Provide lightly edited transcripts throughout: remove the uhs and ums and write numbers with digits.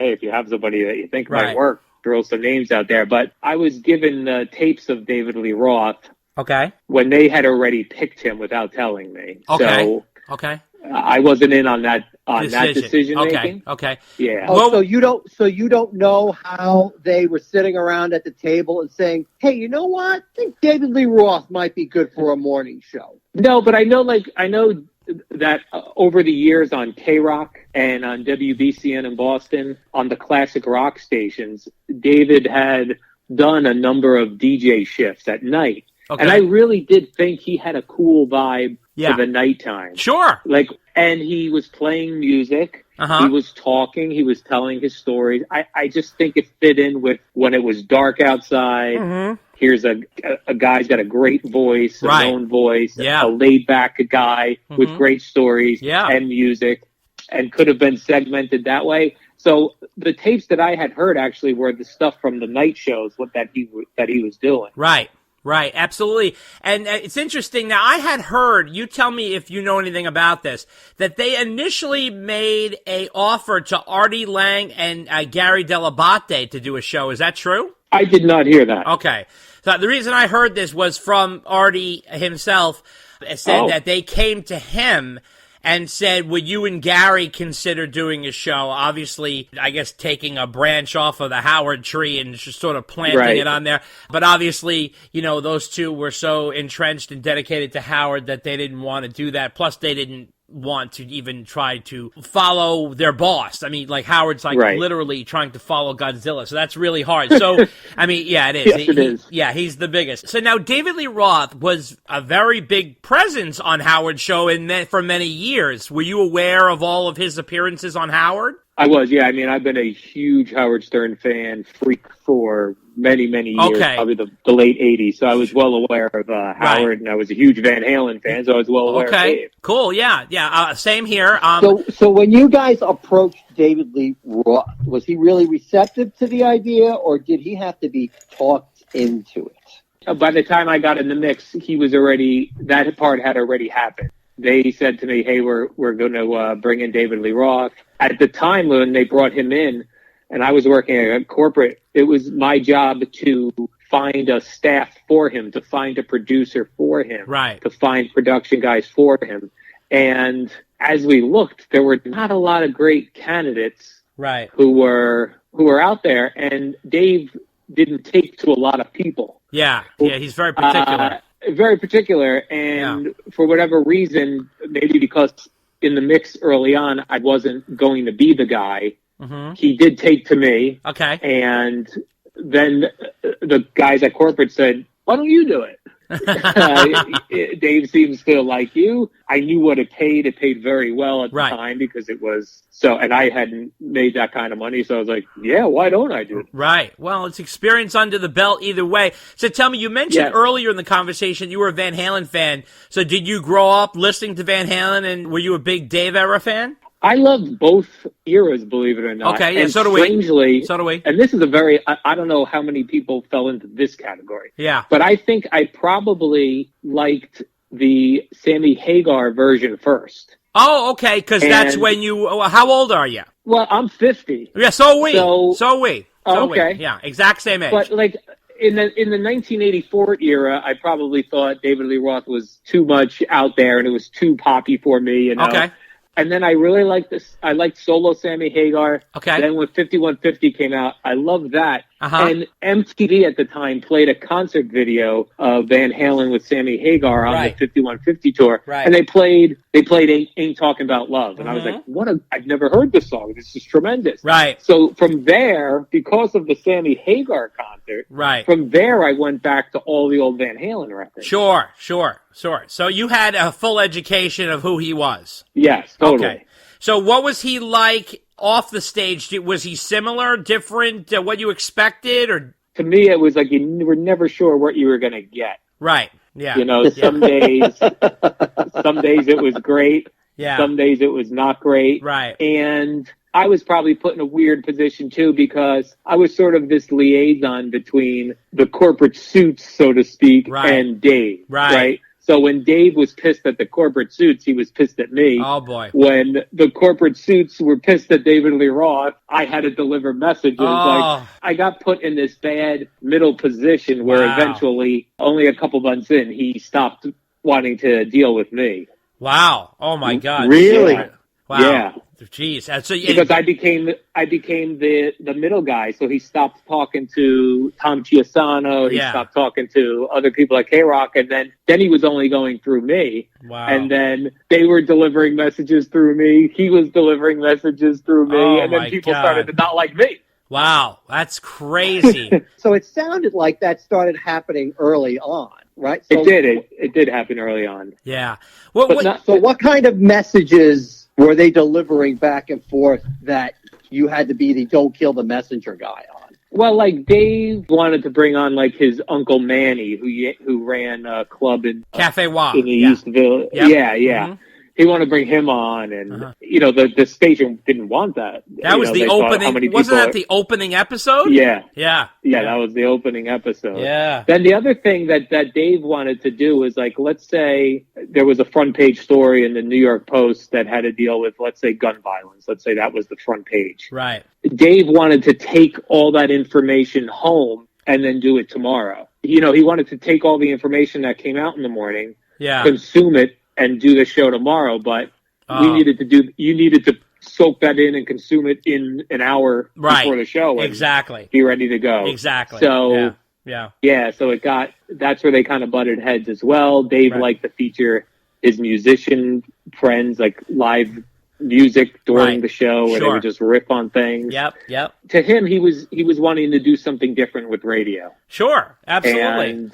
hey, if you have somebody that you think might work, throw some names out there. But I was given the tapes of David Lee Roth when they had already picked him without telling me. So I wasn't in on that decision making. Yeah. Oh, so you don't know how they were sitting around at the table and saying, "Hey, you know what? I think David Lee Roth might be good for a morning show." No, but I know that over the years on K-Rock and on WBCN in Boston, on the classic rock stations, David had done a number of DJ shifts at night. And I really did think he had a cool vibe for the nighttime. Sure. And he was playing music. He was talking. He was telling his stories. I just think it fit in with when it was dark outside. Here's a guy's got a great voice, a known voice, a laid-back guy with great stories and music, and could have been segmented that way. So the tapes that I had heard actually were the stuff from the night shows that he was doing. Right, absolutely. And it's interesting. Now, I had heard, you tell me if you know anything about this, that they initially made a offer to Artie Lang and Gary Dell'Abate to do a show. Is that true? I did not hear that. Okay. So the reason I heard this was from Artie himself. It said that they came to him and said, would you and Gary consider doing a show? Obviously, I guess taking a branch off of the Howard tree and just sort of planting it on there. But obviously, those two were so entrenched and dedicated to Howard that they didn't want to do that. Plus, they didn't want to even try to follow their boss. I mean, Howard's literally trying to follow Godzilla. So that's really hard. So, I mean, yeah, it is. Yes, it is. Yeah, he's the biggest. So now David Lee Roth was a very big presence on Howard's show for many years. Were you aware of all of his appearances on Howard? I was, yeah. I mean, I've been a huge Howard Stern freak for many, many years, probably the late 80s. So I was well aware of Howard, and I was a huge Van Halen fan, so I was well aware of Dave. Cool, yeah. Same here. So when you guys approached David Lee Roth, was he really receptive to the idea, or did he have to be talked into it? By the time I got in the mix, that part had already happened. They said to me, hey, we're going to bring in David Lee Roth. At the time when they brought him in, and I was working at corporate, it was my job to find a staff for him, to find a producer for him, to find production guys for him. And as we looked, there were not a lot of great candidates who were out there, and Dave didn't take to a lot of people. Yeah, he's very particular. Very particular, and for whatever reason, maybe because in the mix early on, I wasn't going to be the guy, he did take to me. And then the guys at corporate said, why don't you do it? Dave seems to like you. I knew what it paid. It paid very well at the time because it was so, and I hadn't made that kind of money. So I was like, yeah, why don't I do it? Right. Well, it's experience under the belt either way. So tell me, you mentioned earlier in the conversation you were a Van Halen fan. So did you grow up listening to Van Halen, and were you a big Dave era fan? I loved both eras, believe it or not. Okay, yeah, and so do we. Strangely, so do we. And this is I don't know how many people fell into this category. Yeah. But I think I probably liked the Sammy Hagar version first. Oh, okay, because that's when how old are you? Well, I'm 50. Yeah, so are we. So we. Okay. Yeah, exact same age. But in the 1984 era, I probably thought David Lee Roth was too much out there and it was too poppy for me. Okay. And then I really liked this. I liked solo Sammy Hagar. Okay. Then when 5150 came out, I loved that. And MTV at the time played a concert video of Van Halen with Sammy Hagar on the 5150 tour. And they played Ain't Talking About Love. And I was like, I've never heard this song. This is tremendous. Right. So from there, because of the Sammy Hagar concert, from there I went back to all the old Van Halen records. Sure. So you had a full education of who he was. Yes, totally. Okay. So what was he like off the stage? Was he similar, different, what you expected? Or to me, it was like you were never sure what you were going to get. Right. Yeah. Some days it was great. Yeah. Some days it was not great. Right. And I was probably put in a weird position too because I was sort of this liaison between the corporate suits, so to speak, and Dave. Right. So when Dave was pissed at the corporate suits, he was pissed at me. Oh, boy. When the corporate suits were pissed at David Lee Roth, I had to deliver messages. Like, I got put in this bad middle position where eventually, only a couple months in, he stopped wanting to deal with me. Wow. Oh, my God. Really? Wow. Yeah. Jeez. So, because I became the middle guy, so he stopped talking to Tom Chiasano, he stopped talking to other people like K-Rock, and then he was only going through me. Wow. And then they were delivering messages through me, he was delivering messages through me, and then people started to not like me. Wow, that's crazy. So it sounded like that started happening early on, right? So, It did happen early on. Yeah. So what kind of messages were they delivering back and forth that you had to be the don't kill the messenger guy on? Well, like Dave wanted to bring on like his Uncle Manny, who ran a club in Cafe Wa in the East Village. Yep. Yeah. Mm-hmm. He wanted to bring him on, and the station didn't want that. That was the opening. Wasn't that the opening episode? Yeah, that was the opening episode. Yeah. Then the other thing that Dave wanted to do was, like, let's say there was a front page story in the New York Post that had to deal with, let's say, gun violence. Let's say that was the front page. Right. Dave wanted to take all that information home and then do it tomorrow. He wanted to take all the information that came out in the morning, consume it, and do the show tomorrow, but you needed to soak that in and consume it in an hour before the show. And exactly. Be ready to go. Exactly. So, so that's where they kind of butted heads as well. Dave liked to feature his musician friends, like live music during the show where they would just riff on things. Yep. To him, he was wanting to do something different with radio. Sure. Absolutely. And,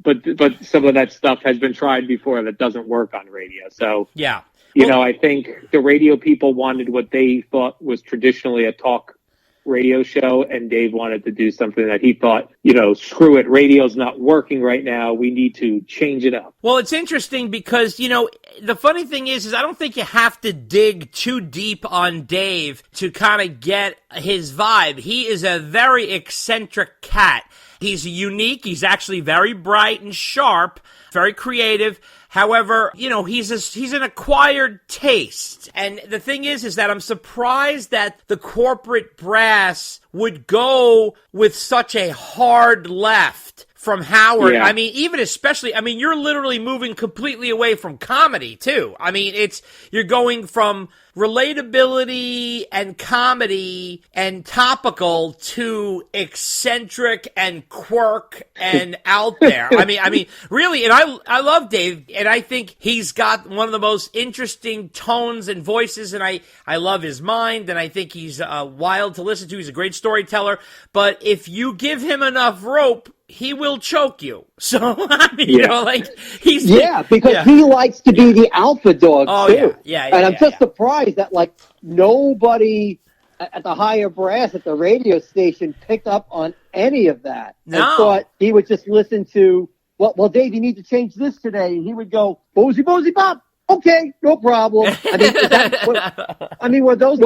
But some of that stuff has been tried before that doesn't work on radio. So, I think the radio people wanted what they thought was traditionally a talk radio show, and Dave wanted to do something that he thought, screw it, radio's not working right now. We need to change it up. Well, it's interesting because, the funny thing is I don't think you have to dig too deep on Dave to kind of get his vibe. He is a very eccentric cat. He's unique. He's actually very bright and sharp, very creative. However, he's an acquired taste. And the thing is that I'm surprised that the corporate brass would go with such a hard left from Howard. Yeah. I mean, you're literally moving completely away from comedy, too. I mean, you're going from relatability and comedy and topical to eccentric and quirk and out there. I mean, really, and I love Dave, and I think he's got one of the most interesting tones and voices, and I love his mind, and I think he's wild to listen to. He's a great storyteller, but if you give him enough rope, he will choke you. So, he's... Yeah, because he likes to be the alpha dog, too. Yeah, and I'm just surprised that, nobody at the higher brass at the radio station picked up on any of that. No. I thought he would just listen to, well, Dave, you need to change this today. And he would go, Bozy, Bob. Okay, no problem. Were those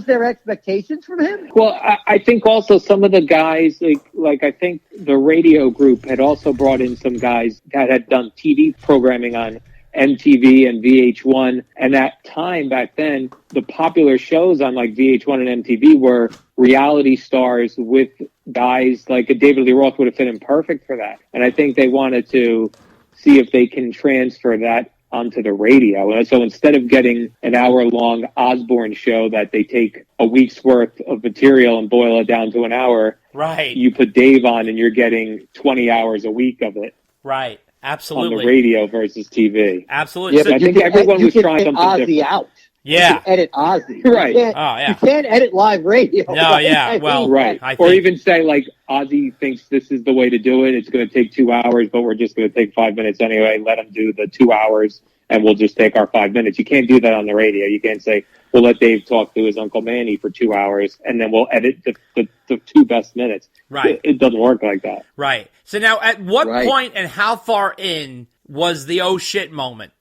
their expectations from him? Well, I think also some of the guys, like I think the radio group had also brought in some guys that had done TV programming on MTV and VH1. And that time back then, the popular shows on like VH1 and MTV were reality stars with guys like David Lee Roth would have fit in perfect for that. And I think they wanted to see if they can transfer that onto the radio. And so instead of getting an hour-long Osborne show that they take a week's worth of material and boil it down to an hour, right? You put Dave on and you're getting 20 hours a week of it. Right. Absolutely. On the radio versus TV. Absolutely. Yeah, so I think everyone was trying something Ozzy different. Out. Yeah. You can edit Ozzy. Right. You can't edit live radio. No, yeah. Well, right. Or even say, like, Ozzy thinks this is the way to do it. It's going to take 2 hours, but we're just going to take 5 minutes anyway. Let him do the 2 hours, and we'll just take our 5 minutes. You can't do that on the radio. You can't say, we'll let Dave talk to his Uncle Manny for 2 hours, and then we'll edit the 2 best minutes. Right. It doesn't work like that. Right. So now, at what point and how far in was the oh shit moment?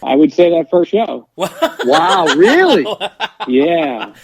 I would say that first show. Wow, really? Yeah.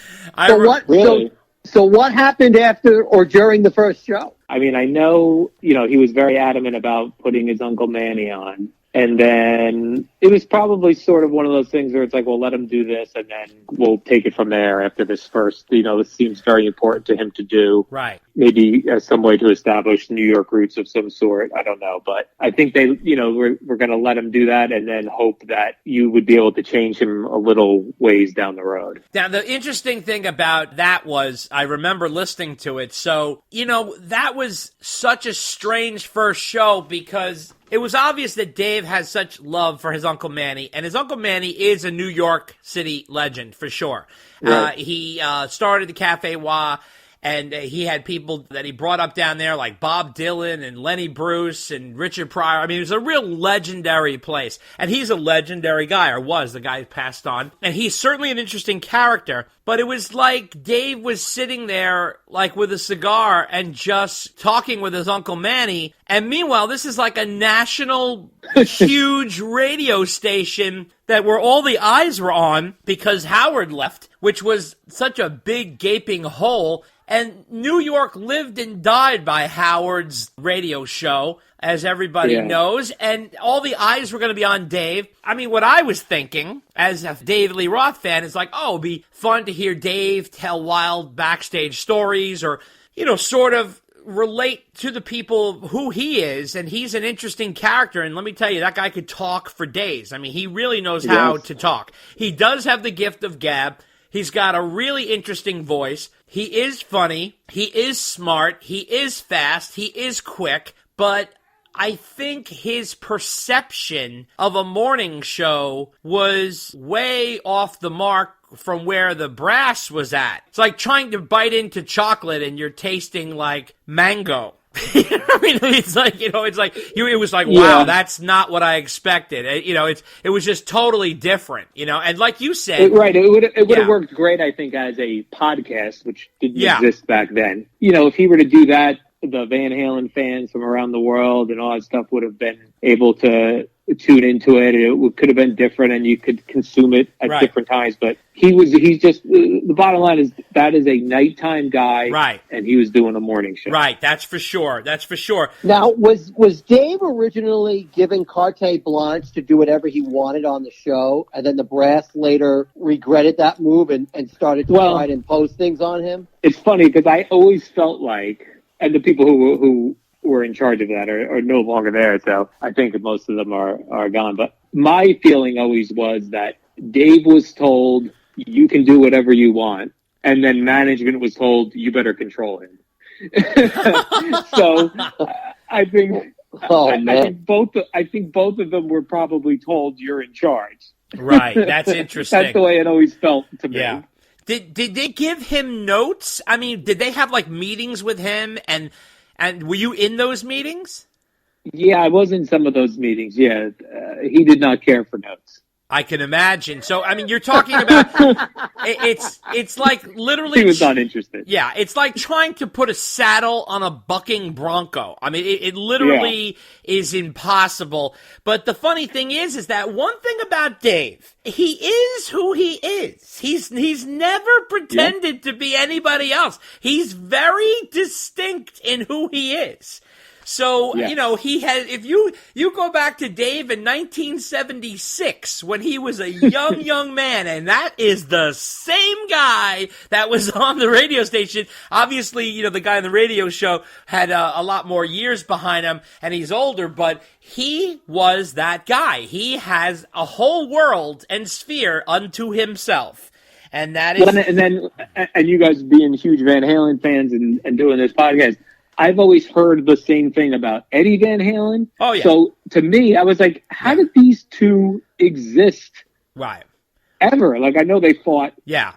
Really? So what happened after or during the first show? I mean, I know, he was very adamant about putting his Uncle Manny on. And then it was probably sort of one of those things where it's like, well, let him do this, and then we'll take it from there after this first. This seems very important to him to do. Right. Maybe as some way to establish New York roots of some sort. I don't know. But I think we're going to let him do that and then hope that you would be able to change him a little ways down the road. Now, the interesting thing about that was I remember listening to it. So, that was such a strange first show because it was obvious that Dave has such love for his Uncle Manny, and his Uncle Manny is a New York City legend for sure. Right. He started the Cafe Wah, and he had people that he brought up down there like Bob Dylan and Lenny Bruce and Richard Pryor. I mean, it was a real legendary place, and he's a legendary guy, or was. The guy who passed on, and he's certainly an interesting character. But it was like Dave was sitting there like with a cigar and just talking with his Uncle Manny. And meanwhile, this is like a national huge radio station that where all the eyes were on because Howard left, which was such a big gaping hole. And New York lived and died by Howard's radio show, as everybody knows, and all the eyes were going to be on Dave. I mean, what I was thinking, as a David Lee Roth fan, is like, it'd be fun to hear Dave tell wild backstage stories or, sort of relate to the people who he is, and he's an interesting character, and let me tell you, that guy could talk for days. I mean, he really knows how to talk. He does have the gift of gab. He's got a really interesting voice. He is funny. He is smart. He is fast. He is quick. But I think his perception of a morning show was way off the mark from where the brass was at. It's like trying to bite into chocolate and you're tasting like mango. I mean, it's like, it was like, wow, that's not what I expected. It was just totally different, and like you said. It would have worked great, I think, as a podcast, which didn't exist back then. If he were to do that, the Van Halen fans from around the world and all that stuff would have been able to tune into it. It could have been different, and you could consume it at different times. But he's just, the bottom line is that is a nighttime guy, right? And he was doing a morning show, right? That's for sure. That's for sure. Now, was Dave originally given carte blanche to do whatever he wanted on the show, and then the brass later regretted that move and started to try to impose things on him? It's funny because I always felt like, and the people who were in charge of that are no longer there, so I think most of them are gone. But my feeling always was that Dave was told, you can do whatever you want, and then management was told, you better control him. So I think I think both of them were probably told, you're in charge. Right, that's interesting. That's the way it always felt to me. Yeah. Did they give him notes? I mean, did they have like meetings with him, and were you in those meetings? Yeah, I was in some of those meetings. Yeah, he did not care for notes. I can imagine. So, I mean, you're talking about it's like literally he was not interested. Yeah, it's like trying to put a saddle on a bucking bronco. I mean, it literally is impossible. But the funny thing is that one thing about Dave, he is who he is. He's never pretended to be anybody else. He's very distinct in who he is. So, he had, if you go back to Dave in 1976 when he was a young man, and that is the same guy that was on the radio station. Obviously, the guy on the radio show had a lot more years behind him, and he's older, but he was that guy. He has a whole world and sphere unto himself. And that is... And you guys being huge Van Halen fans and doing this podcast, I've always heard the same thing about Eddie Van Halen. Oh, yeah. So to me, I was like, how did these two exist? Right. Ever? Like, I know they fought down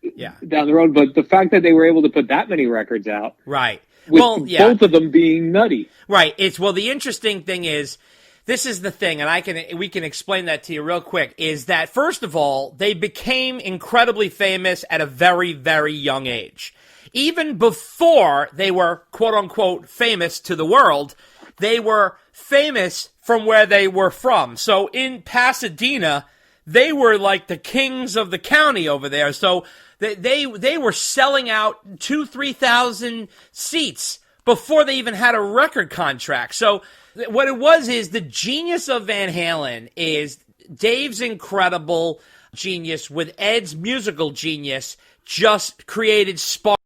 the road, but the fact that they were able to put that many records out. Right. With both of them being nutty. Right. The interesting thing is, this is the thing, and we can explain that to you real quick, is that, first of all, they became incredibly famous at a very, very young age. Even before they were, quote-unquote, famous to the world, they were famous from where they were from. So in Pasadena, they were like the kings of the county over there. So They were selling out 2,000-3,000 seats before they even had a record contract. So what it was is the genius of Van Halen is Dave's incredible genius with Ed's musical genius just created spark.